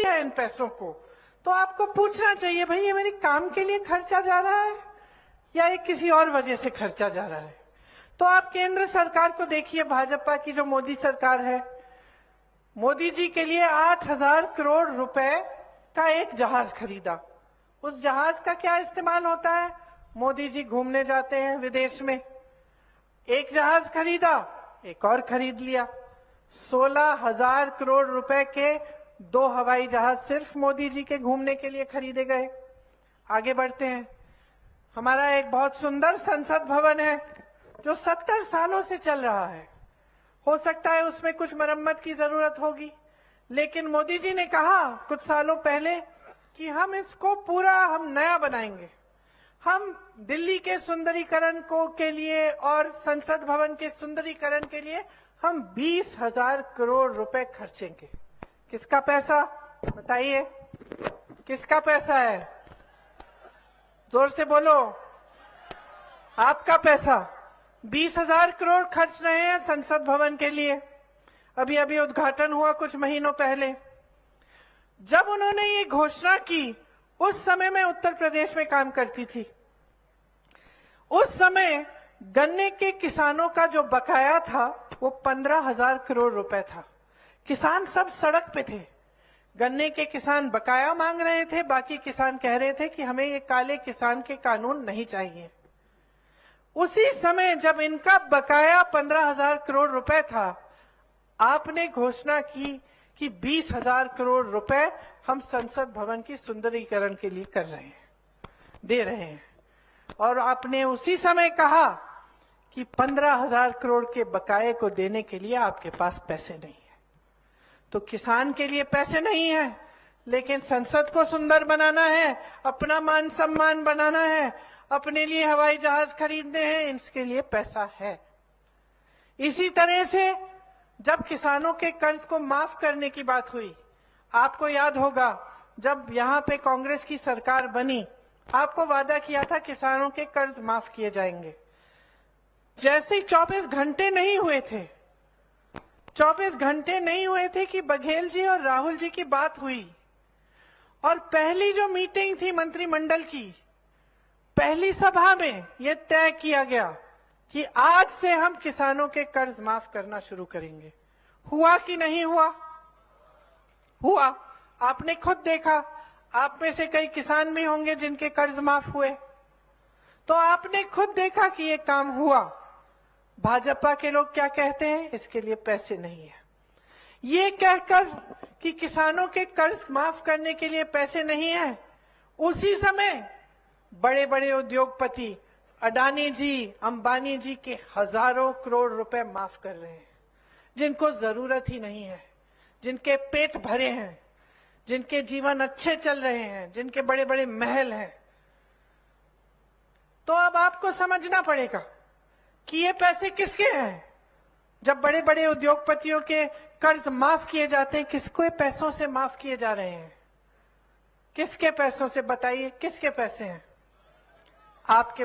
दिया इन पैसों को, तो आपको पूछना चाहिए भाई ये मेरे काम के लिए खर्चा जा रहा है या ये किसी और वजह से खर्चा जा रहा है। तो आप केंद्र सरकार को देखिए, भाजपा की जो मोदी सरकार है, मोदी जी के लिए 8,000 करोड़ रुपए का एक जहाज खरीदा। उस जहाज का क्या इस्तेमाल होता है? मोदी जी घूमने जाते हैं विदेश में। एक जहाज खरीदा, एक और खरीद लिया। 16,000 करोड़ रुपए के 2 हवाई जहाज सिर्फ मोदी जी के घूमने के लिए खरीदे गए। आगे बढ़ते हैं। हमारा एक बहुत सुंदर संसद भवन है जो 70 सालों से चल रहा है। हो सकता है उसमें कुछ मरम्मत की जरूरत होगी, लेकिन मोदी जी ने कहा कुछ सालों पहले कि हम इसको पूरा नया बनाएंगे। हम दिल्ली के सुंदरीकरण को के लिए और संसद भवन के सुंदरीकरण के लिए हम 20,000 करोड़ रुपए खर्चेंगे। किसका पैसा बताइए? किसका पैसा है? जोर से बोलो। आपका पैसा। 20,000 करोड़ खर्च रहे हैं संसद भवन के लिए। अभी अभी उद्घाटन हुआ कुछ महीनों पहले। जब उन्होंने ये घोषणा की, उस समय मैं उत्तर प्रदेश में काम करती थी। उस समय गन्ने के किसानों का जो बकाया था वो 15,000 करोड़ रुपए था। किसान सब सड़क पे थे। गन्ने के किसान बकाया मांग रहे थे, बाकी किसान कह रहे थे कि हमें ये काले किसान के कानून नहीं चाहिए। उसी समय जब इनका बकाया 15,000 करोड़ रुपए था, आपने घोषणा की कि 20,000 करोड़ रुपए हम संसद भवन की सुंदरीकरण के लिए कर रहे हैं, दे रहे हैं। और आपने उसी समय कहा कि 15,000 करोड़ के बकाये को देने के लिए आपके पास पैसे नहीं है। तो किसान के लिए पैसे नहीं है, लेकिन संसद को सुंदर बनाना है, अपना मान सम्मान बनाना है, अपने लिए हवाई जहाज खरीदने हैं, इसके लिए पैसा है। इसी तरह से जब किसानों के कर्ज को माफ करने की बात हुई, आपको याद होगा जब यहां पे कांग्रेस की सरकार बनी, आपको वादा किया था किसानों के कर्ज माफ किए जाएंगे। जैसे 24 घंटे नहीं हुए थे, 24 घंटे नहीं हुए थे कि बघेल जी और राहुल जी की बात हुई, और पहली जो मीटिंग थी मंत्रिमंडल की, पहली सभा में यह तय किया गया कि आज से हम किसानों के कर्ज माफ करना शुरू करेंगे। हुआ कि नहीं हुआ? हुआ। आपने खुद देखा। आप में से कई किसान भी होंगे जिनके कर्ज माफ हुए, तो आपने खुद देखा कि ये काम हुआ। भाजपा के लोग क्या कहते हैं? इसके लिए पैसे नहीं है। ये कहकर कि किसानों के कर्ज माफ करने के लिए पैसे नहीं है, उसी समय बड़े बड़े उद्योगपति अडानी जी, अंबानी जी के हजारों करोड़ रुपए माफ कर रहे हैं, जिनको जरूरत ही नहीं है, जिनके पेट भरे हैं, जिनके जीवन अच्छे चल रहे हैं, जिनके बड़े बड़े महल हैं। तो अब आपको समझना पड़ेगा कि ये पैसे किसके हैं। जब बड़े बड़े उद्योगपतियों के कर्ज माफ किए जाते हैं, किसके पैसों से माफ किए जा रहे हैं? किसके पैसों से? बताइए, किसके पैसे हैं? आपके